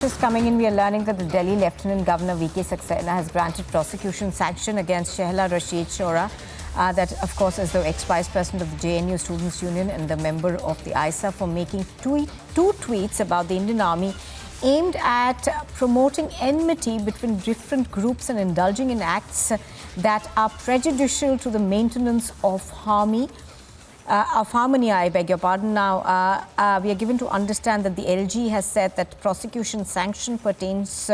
Just coming in, we are learning that the Delhi Lieutenant Governor V.K. Saxena has granted prosecution sanction against Shehla Rashid that of course is the ex-vice president of the JNU Students' Union and the member of the ISA, for making two tweets about the Indian Army aimed at promoting enmity between different groups and indulging in acts that are prejudicial to the maintenance of harmony, I beg your pardon. Now, we are given to understand that the LG has said that prosecution sanction pertains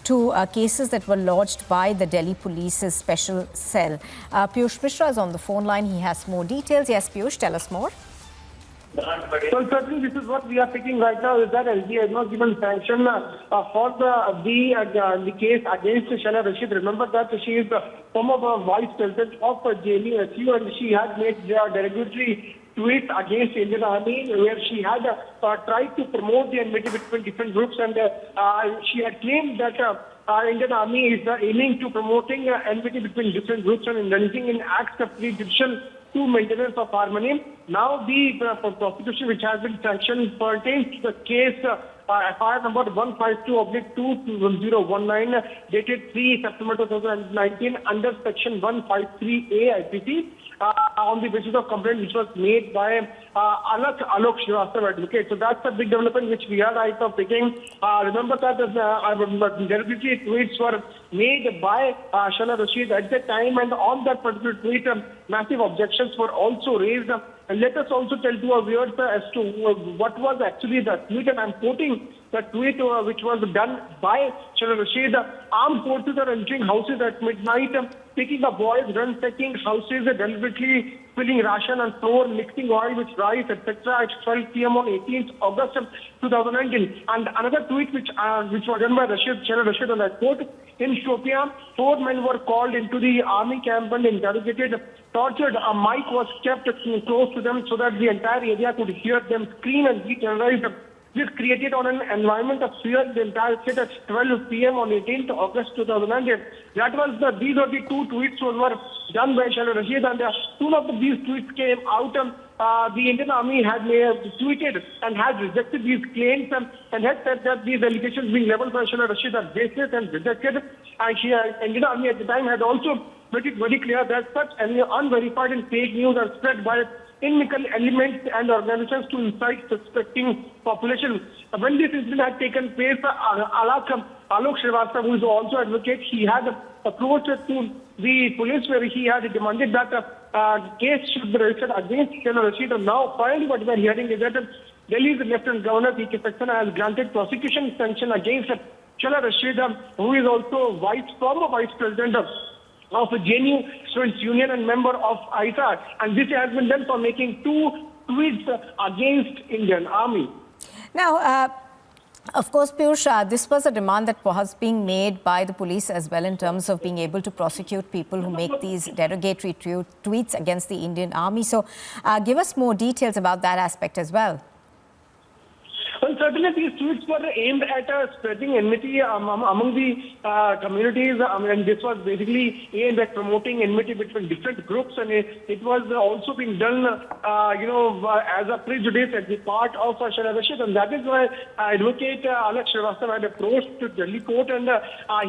to cases that were lodged by the Delhi Police's special cell. Piyush Mishra is on the phone line. He has more details. Yes, Piyush, tell us more. So certainly this is what we are picking right now, is that LG has not given sanction for the case against Shehla Rashid. Remember that she is the former vice president of JNU and she had made derogatory tweets against Indian Army where she had tried to promote the enmity between different groups, and she had claimed that Indian Army is aiming to promoting enmity between different groups and indulging in acts of prejudicial to maintenance of harmony. Now the prosecution which has been sanctioned pertains to the case FIR number 152/2019 dated 3 September 2019 under section 153A IPC on the basis of complaint which was made by Alok Srivastava advocate. So that's a big development which we are right now picking. Remember that derogatory tweets were made by Shehla Rashid at the time, and on that particular tweet massive objections were also raised. And let us also tell to our viewers as to what was actually the tweet, and I'm quoting the tweet which was done by Shehla Rashid. Armed forces are entering houses at midnight, picking up boys, ransacking houses, deliberately spilling ration and flour, mixing oil with rice, etc. at 12 p.m. on 18th August 2019. And another tweet which was done by Shehla Rashid, and I quote, in Shopia, 4 men were called into the army camp and interrogated, tortured. A mic was kept close to them so that the entire area could hear them scream and be terrorized. This created on an environment of fear in the entire state at 12 p.m. on 18th August 2019. These are the two tweets that were done by Shehla Rashid, and soon after these tweets came out, the Indian Army had tweeted and had rejected these claims and had said that these allegations being leveled by Shehla Rashid are baseless and rejected. And Indian Army at the time had also made it very clear that such unverified and fake news are spread by inimical elements and organizations to incite suspecting population. When this incident had taken place, Alok Srivastava, who is also an advocate, he had approached to the police where he had demanded that case should be registered against Shehla Rashid. And now finally what we are hearing is that Delhi's Lieutenant Governor V.K. Saxena has granted prosecution sanction against Shehla Rashid, who is also former vice president of JNU Students' Union and member of ISA, and this has been done for making two tweets against Indian Army. Now, of course, Piyush, this was a demand that was being made by the police as well in terms of being able to prosecute people who make these derogatory tweets against the Indian Army. So give us more details about that aspect as well. Well, certainly these tweets were aimed at spreading enmity among the communities, and this was basically aimed at promoting enmity between different groups, and it was also being done, as a prejudice at the part of Shehla Rashid, and that is why Advocate Alok Srivastava had approached to Delhi court, and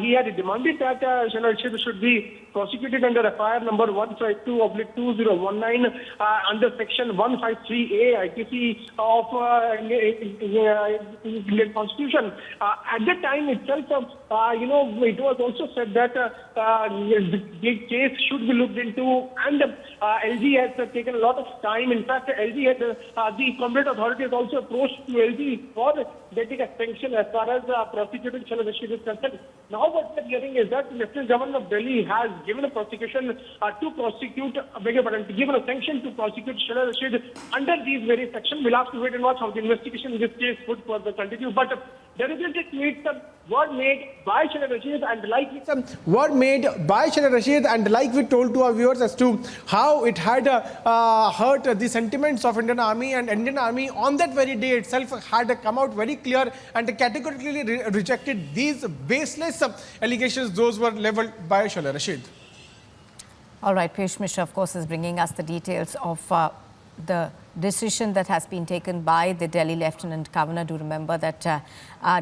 he had demanded that Shehla Rashid should be prosecuted under FIR number 152/2019 under section 153A IPC of Indian Constitution. At the time itself, it was also said that the case should be looked into, and LG has taken a lot of time. In fact, LG had the competent authorities also approached to LG for getting a sanction as far as prosecuting Shehla Rashid is concerned. Now what we are hearing is that the Lieutenant Governor of Delhi has given a prosecution given a sanction to prosecute Shehla Rashid under these various sections. We'll have to wait and watch how the investigation in this case would further continue. But derogatory tweets were made by Shehla Rashid, and like we told to our viewers as to how it had hurt the sentiments of Indian Army, and Indian Army on that very day itself had come out very clear and categorically rejected these baseless allegations. Those were leveled by Shehla Rashid. All right, Piyush Mishra, of course, is bringing us the details of the decision that has been taken by the Delhi Lieutenant Governor. Do remember that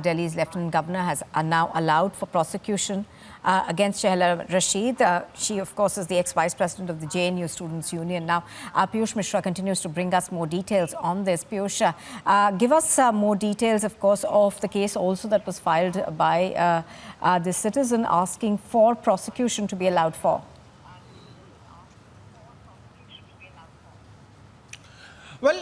Delhi's Lieutenant Governor has now allowed for prosecution against Shehla Rashid. She, of course, is the ex-vice president of the JNU Students' Union. Now, Piyush Mishra continues to bring us more details on this. Piyush, give us more details, of course, of the case also that was filed by the citizen asking for prosecution to be allowed for. Well,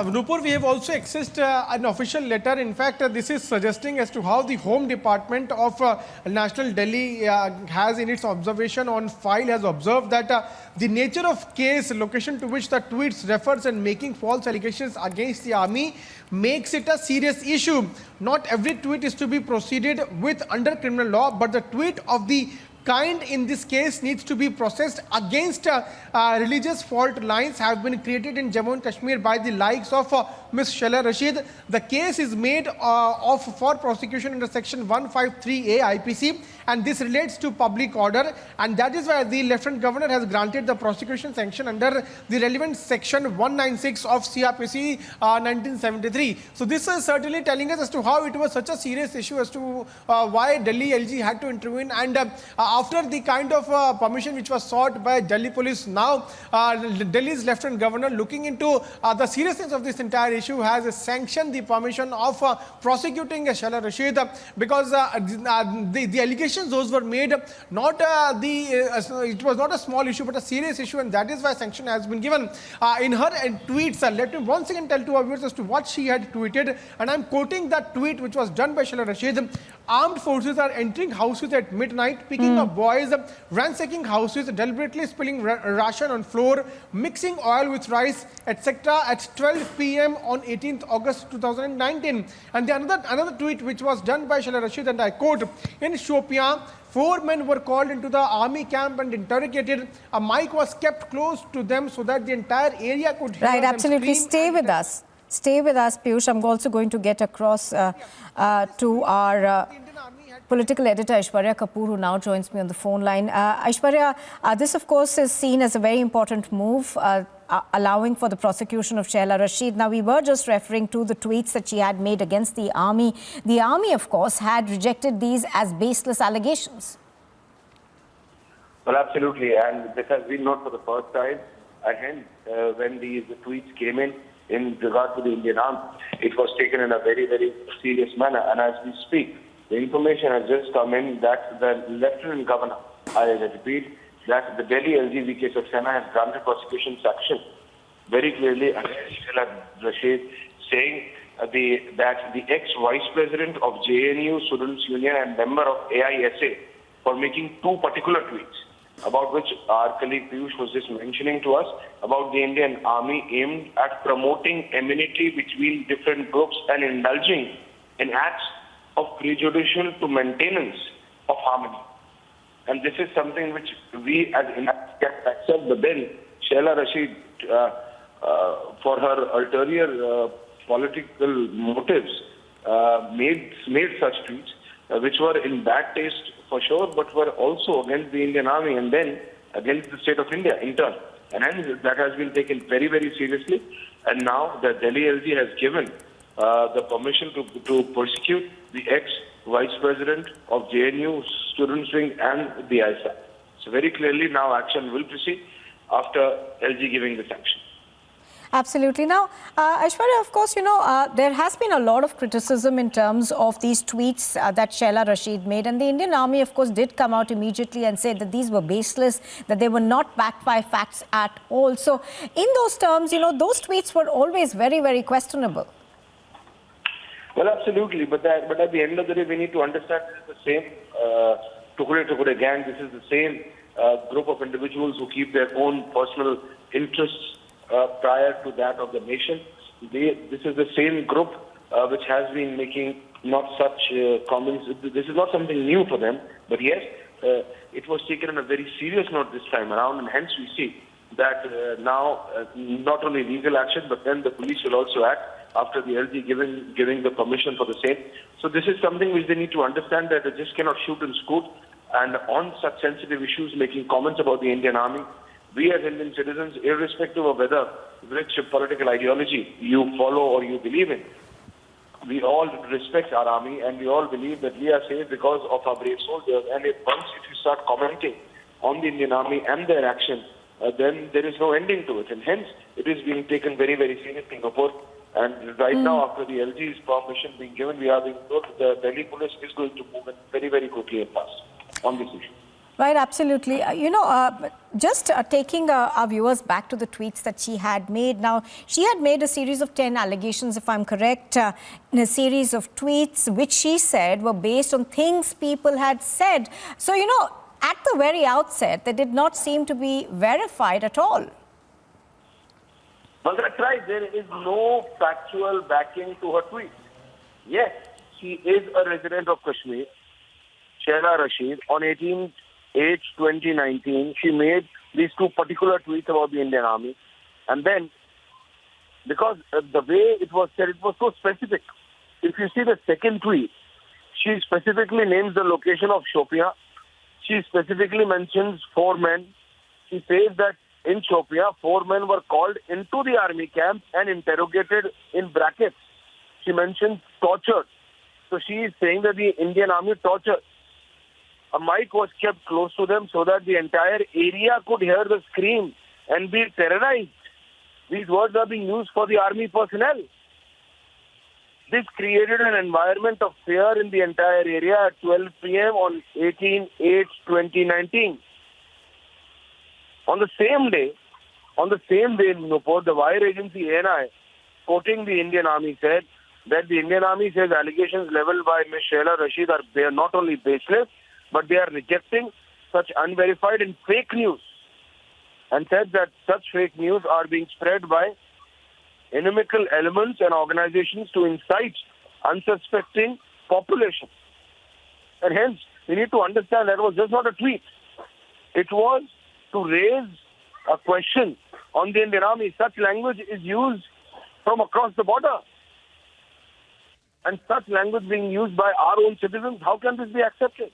Nupur, we have also accessed an official letter. In fact, this is suggesting as to how the Home Department of National Delhi has in its observation on file has observed that the nature of case, location to which the tweets refers and making false allegations against the army makes it a serious issue. Not every tweet is to be proceeded with under criminal law, but the tweet of the kind in this case needs to be processed against religious fault lines have been created in Jammu and Kashmir by the likes of Ms. Shehla Rashid. The case is made for prosecution under section 153A IPC, and this relates to public order, and that is why the Lieutenant Governor has granted the prosecution sanction under the relevant section 196 of CRPC 1973. So this is certainly telling us as to how it was such a serious issue as to why Delhi LG had to intervene, and after the kind of permission which was sought by Delhi police, now Delhi's Lieutenant Governor, looking into the seriousness of this entire issue, has sanctioned the permission of prosecuting Shehla Rashid, because the allegations those were made, not it was not a small issue but a serious issue, and that is why sanction has been given. In her tweets, let me once again tell to our viewers as to what she had tweeted, and I am quoting that tweet which was done by Shehla Rashid. Armed forces are entering houses at midnight, picking up boys, ransacking houses, deliberately spilling ration on floor, mixing oil with rice, etc. at 12 p.m. on 18th August 2019. And the another tweet which was done by Shehla Rashid, and I quote, in Shopian, 4 men were called into the army camp and interrogated. A mic was kept close to them so that the entire area could hear them. Right, absolutely. Stay with us. Stay with us, Piyush. I'm also going to get across to our political editor, Aishwarya Kapoor, who now joins me on the phone line. Aishwarya, this, of course, is seen as a very important move, allowing for the prosecution of Shehla Rashid. Now, we were just referring to the tweets that she had made against the army. The army, of course, had rejected these as baseless allegations. Well, absolutely. And this has been not for the first time. And hence, when the tweets came in regard to the Indian Army, it was taken in a very, very serious manner. And as we speak, the information has just come in that the Lieutenant Governor, I repeat, that the Delhi LG VK Saxena has granted prosecution sanction very clearly against Shehla Rashid, saying that the ex-vice president of JNU Students' Union and member of AISA for making two particular tweets, about which our colleague Piyush was just mentioning to us, about the Indian Army aimed at promoting enmity between different groups and indulging in acts of prejudicial to maintenance of harmony. And this is something which we as Indians can accept. But then Shehla Rashid, for her ulterior political motives, made such tweets which were in bad taste for sure, but were also against the Indian Army and then against the state of India in turn. And hence that has been taken very, very seriously. And now the Delhi LG has given the permission to persecute the ex-vice president of JNU Students' Wing and the ISA. So very clearly now action will proceed after LG giving the sanction. Absolutely. Now, Aishwarya, of course, there has been a lot of criticism in terms of these tweets that Shehla Rashid made. And the Indian Army, of course, did come out immediately and say that these were baseless, that they were not backed by facts at all. So in those terms, those tweets were always very, very questionable. Well, absolutely. But at the end of the day, we need to understand this is the same Tukure gang. This is the same group of individuals who keep their own personal interests prior to that of the nation. This is the same group which has been making not such comments. This is not something new for them. But yes, it was taken on a very serious note this time around. And hence we see that now not only legal action, but then the police will also act after the LG giving the permission for the same. So this is something which they need to understand, that they just cannot shoot and scoot. And on such sensitive issues, making comments about the Indian Army, we as Indian citizens, irrespective of whether which political ideology you follow or you believe in, we all respect our army and we all believe that we are safe because of our brave soldiers. And if you start commenting on the Indian army and their actions, then there is no ending to it. And hence, it is being taken very, very seriously, Nupur. And right now, after the LG's permission being given, we are being told the Delhi police is going to move in very, very quickly and fast on this issue. Right, absolutely. Just taking our viewers back to the tweets that she had made. Now, she had made a series of 10 allegations, if I'm correct, in a series of tweets, which she said were based on things people had said. So, at the very outset, they did not seem to be verified at all. Well, that's right. There is no factual backing to her tweet. Yes, she is a resident of Kashmir, Shehla Rashid. On 18th H 2019, she made these two particular tweets about the Indian Army. And then, because the way it was said, it was so specific. If you see the second tweet, she specifically names the location of Shopia. She specifically mentions 4 men. She says that in Shopia, 4 men were called into the army camp and interrogated in brackets. She mentions tortured. So she is saying that the Indian army tortured. A mic was kept close to them so that the entire area could hear the scream and be terrorized. These words are being used for the army personnel. This created an environment of fear in the entire area at 12 p.m. on 18/8/2019. On the same day, Nupur, the wire agency ANI, quoting the Indian Army, said that the Indian Army says allegations leveled by Ms. Shehla Rashid are not only baseless, but they are rejecting such unverified and fake news, and said that such fake news are being spread by inimical elements and organizations to incite unsuspecting population. And hence, we need to understand that was just not a tweet. It was to raise a question on the Indian Army. Such language is used from across the border. And such language being used by our own citizens, how can this be accepted?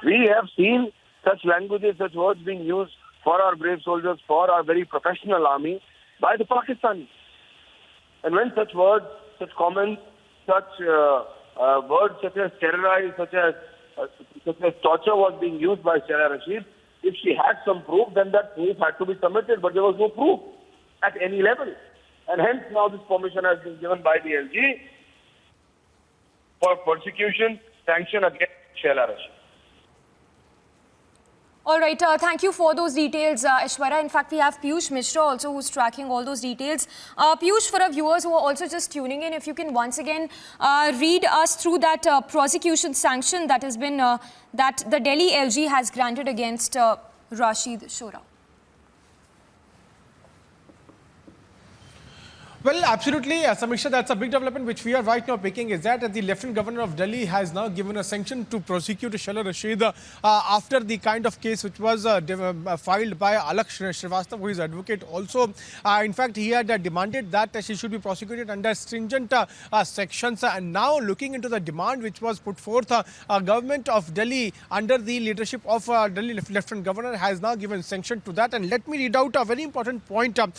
We have seen such languages, such words being used for our brave soldiers, for our very professional army, by the Pakistanis. And when such words, such comments, such words such as terrorize, such as torture was being used by Shehla Rashid, if she had some proof, then that proof had to be submitted, but there was no proof at any level. And hence now this permission has been given by the LG for Prosecution Sanction against Shehla Rashid. All right, thank you for those details, Aishwarya. In fact, we have Piyush Mishra also who's tracking all those details. Piyush, for our viewers who are also just tuning in, if you can once again read us through that prosecution sanction that has been, that the Delhi LG has granted against Rashid Shora. Well, absolutely, Samiksha, that's a big development which we are right now picking is that the Lieutenant Governor of Delhi has now given a sanction to prosecute Shehla Rashid after the kind of case which was filed by Alak Srivastava, who is advocate also. In fact, he had demanded that she should be prosecuted under stringent sections. And now looking into the demand which was put forth, government of Delhi under the leadership of Delhi Lieutenant Governor has now given sanction to that. And let me read out a very important point and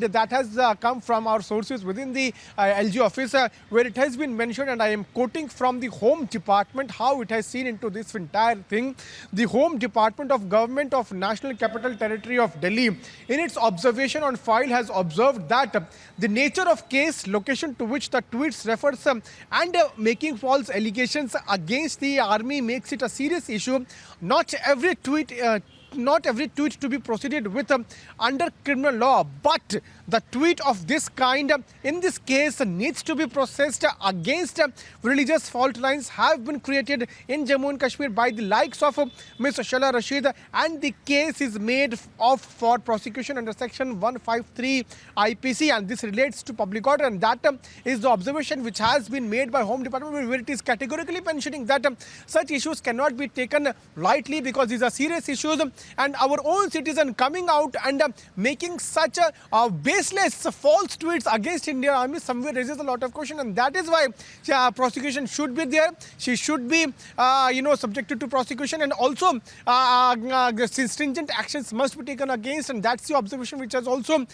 that has come from our sources within the LG office where it has been mentioned, and I am quoting from the Home Department, how it has seen into this entire thing. The Home Department of Government of National Capital Territory of Delhi, in its observation on file, has observed that the nature of case, location to which the tweets refers and making false allegations against the army makes it a serious issue. Not every tweet to be proceeded with under criminal law, but the tweet of this kind in this case needs to be processed against religious fault lines have been created in Jammu and Kashmir by the likes of Ms. Shehla Rashid, and the case is made for prosecution under section 153 IPC, and this relates to public order, and that is the observation which has been made by Home Department, where it is categorically mentioning that such issues cannot be taken lightly because these are serious issues. and our own citizen coming out and making such baseless false tweets against Indian Army somewhere raises a lot of question, and that is why prosecution should be there. She should be subjected to prosecution, and also stringent actions must be taken against, and that's the observation which has also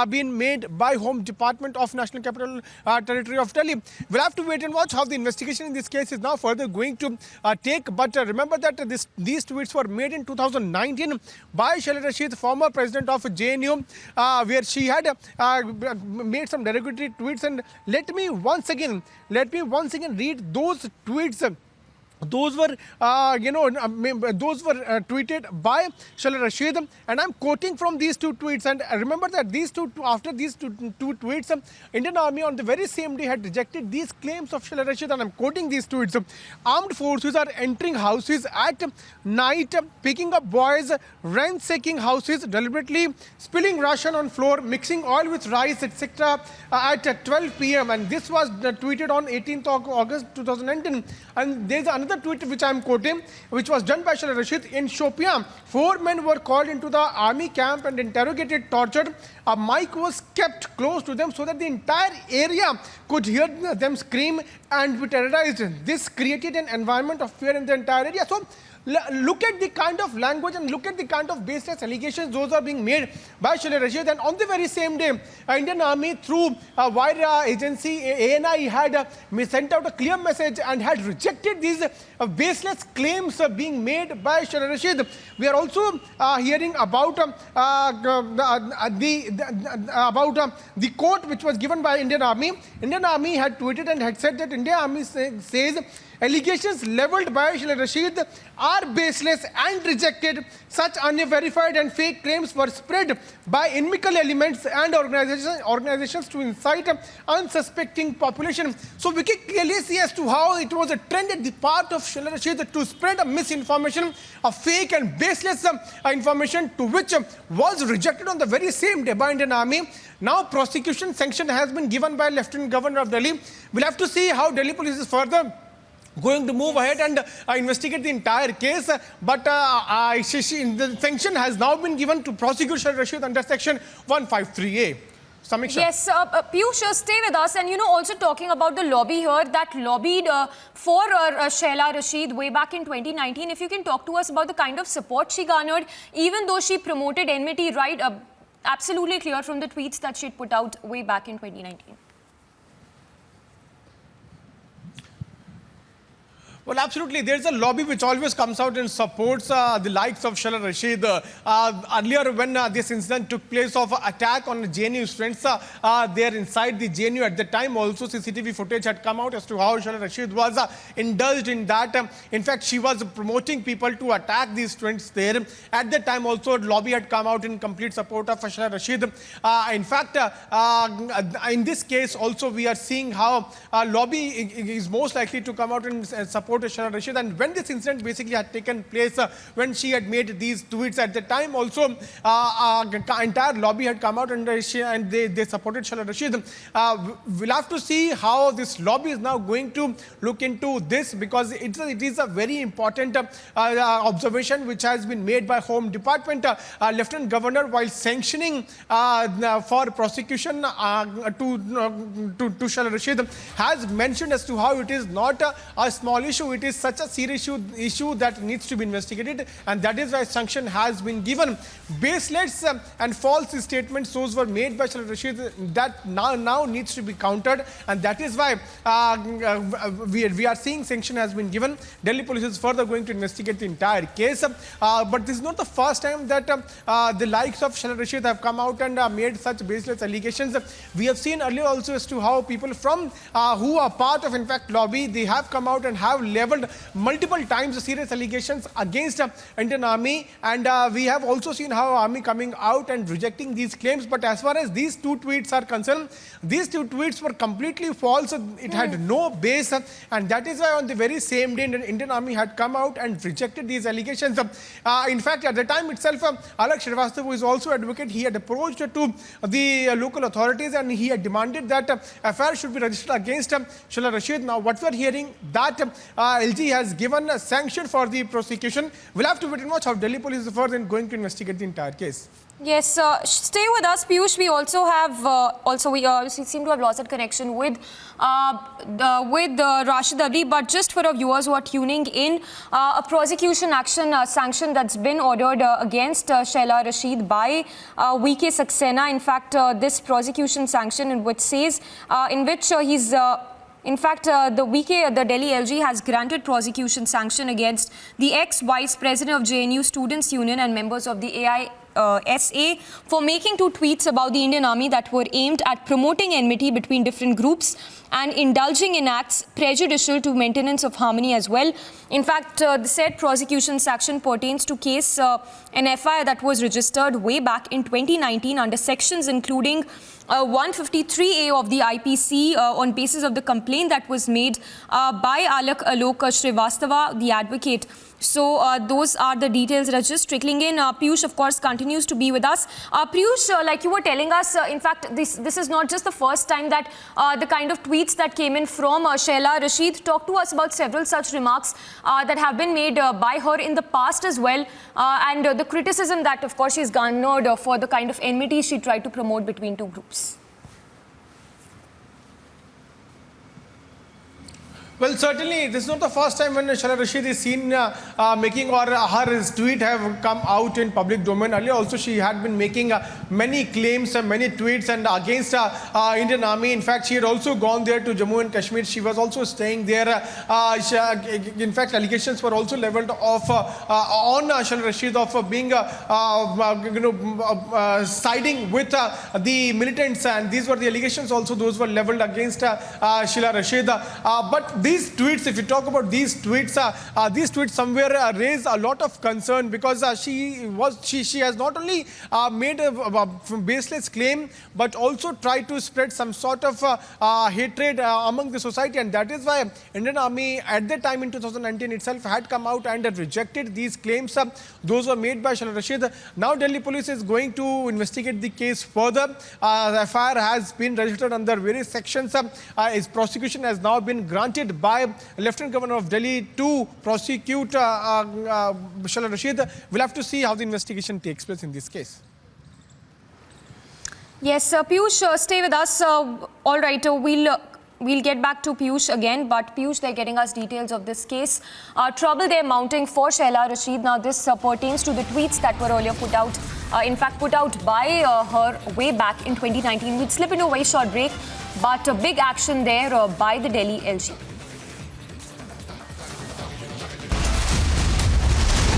been made by Home Department of National Capital Territory of Delhi. We'll have to wait and watch how the investigation in this case is now further going to take. But remember that these tweets were made in 2019 by Shehla Rashid, former president of JNU, where she had made some derogatory tweets. And let me once again read those tweets. Those were, tweeted by Shehla Rashid, and I'm quoting from these two tweets. And remember that after these two tweets, Indian Army on the very same day had rejected these claims of Shehla Rashid, and I'm quoting these tweets. Armed forces are entering houses at night, picking up boys, ransacking houses, deliberately spilling ration on floor, mixing oil with rice, etc. At 12 p.m. And this was tweeted on 18th of August 2019. And there's another tweet which I am quoting, which was done by Shehla Rashid. In Shopian, 4 men were called into the army camp and interrogated, tortured. A mic was kept close to them so that the entire area could hear them scream and be terrorized. This created an environment of fear in the entire area. So look at the kind of language and look at the kind of baseless allegations those are being made by Shehla Rashid. And on the very same day, Indian Army through a wire agency ANI had sent out a clear message and had rejected these baseless claims being made by Shehla Rashid. We are also hearing about the quote which was given by Indian Army. Indian Army had tweeted and had said that Indian Army says allegations leveled by Shehla Rashid are baseless and rejected. Such unverified and fake claims were spread by inimical elements and organizations to incite unsuspecting population. So we can clearly see as to how it was a trend at the part of Shehla Rashid to spread a misinformation, a fake and baseless information, to which was rejected on the very same day by Indian Army. Now prosecution sanction has been given by Lieutenant Governor of Delhi. We'll have to see how Delhi police is further going to move ahead and investigate the entire case. But the sanction has now been given to prosecute Shehla Rashid under section 153A. Samiksha. Yes, Piyush, stay with us. And, also talking about the lobby here that lobbied for Shehla Rashid way back in 2019. If you can talk to us about the kind of support she garnered, even though she promoted enmity, right? Absolutely clear from the tweets that she'd put out way back in 2019. Well, absolutely. There's a lobby which always comes out and supports the likes of Shehla Rashid. Earlier, when this incident took place of attack on JNU students there inside the JNU, at the time also CCTV footage had come out as to how Shehla Rashid was indulged in that. In fact, she was promoting people to attack these students there. At the time also, lobby had come out in complete support of Shehla Rashid. In fact, in this case also, we are seeing how lobby is most likely to come out and support Shehla Rashid. And when this incident basically had taken place, when she had made these tweets, at the time also entire lobby had come out and they supported Shehla Rashid. We'll have to see how this lobby is now going to look into this, because it is a very important observation which has been made by Home Department. Lieutenant Governor, while sanctioning for prosecution to Shehla Rashid, has mentioned as to how it is not a small issue. It is such a serious issue that needs to be investigated, and that is why sanction has been given. Baseless and false statements those were made by Shehla Rashid that now needs to be countered, and that is why we are seeing sanction has been given. Delhi police is further going to investigate the entire case. But this is not the first time that the likes of Shehla Rashid have come out and made such baseless allegations. We have seen earlier also as to how people from who are part of, in fact, lobby, they have come out and have leveled multiple times serious allegations against Indian Army, and we have also seen how Army coming out and rejecting these claims. But as far as these two tweets are concerned, these two tweets were completely false. It had no base, and that is why on the very same day Indian Army had come out and rejected these allegations. In fact, at the time itself, Alak Shrivastava, who is also advocate, he had approached to the local authorities and he had demanded that FIR should be registered against Shehla Rashid. Now what we are hearing that LG has given a sanction for the prosecution. We'll have to wait and watch how Delhi police is further going to investigate the entire case. Yes, stay with us, Piyush. We also have, we seem to have lost that connection with Rashid, but just for our viewers who are tuning in, a prosecution action sanction that's been ordered against Shehla Rashid by VK Saxena. In fact, this prosecution sanction in which says, in fact, the Delhi LG has granted prosecution sanction against the ex-vice president of JNU Students' Union and members of the SA for making 2 tweets about the Indian Army that were aimed at promoting enmity between different groups and indulging in acts prejudicial to maintenance of harmony as well. In fact, the said prosecution sanction pertains to case an FIR that was registered way back in 2019 under sections including 153A of the IPC on basis of the complaint that was made by Alok Shrivastava, the advocate. So those are the details that are just trickling in. Piyush, of course, continues to be with us. Piyush, like you were telling us, in fact, this is not just the first time that the kind of tweets that came in from Shehla Rashid. Talk to us about several such remarks that have been made by her in the past as well, and the criticism that, of course, she's garnered for the kind of enmity she tried to promote between 2 groups. Well, certainly, this is not the first time when Shehla Rashid is seen making, or her tweet have come out in public domain. Earlier also, she had been making many claims, many tweets and against Indian Army. In fact, she had also gone there to Jammu and Kashmir. She was also staying there. In fact, allegations were also leveled off on Shehla Rashid of being, siding with the militants, and these were the allegations also. Those were leveled against Shehla Rashid. But these tweets, if you talk about these tweets somewhere raise a lot of concern, because she has not only made a baseless claim, but also tried to spread some sort of hatred among the society, and that is why Indian Army at that time in 2019 itself had come out and rejected these claims. Those were made by Shehla Rashid. Now Delhi police is going to investigate the case further. The FIR has been registered under various sections. Its prosecution has now been granted by Lieutenant Governor of Delhi to prosecute Shehla Rashid. We'll have to see how the investigation takes place in this case. Yes, Piyush, stay with us. All right, we'll get back to Piyush again, but Piyush, they're getting us details of this case. Trouble they're mounting for Shehla Rashid. Now, this pertains to the tweets that were earlier put out by her way back in 2019. We'd slip into a very short break, but a big action there by the Delhi LG.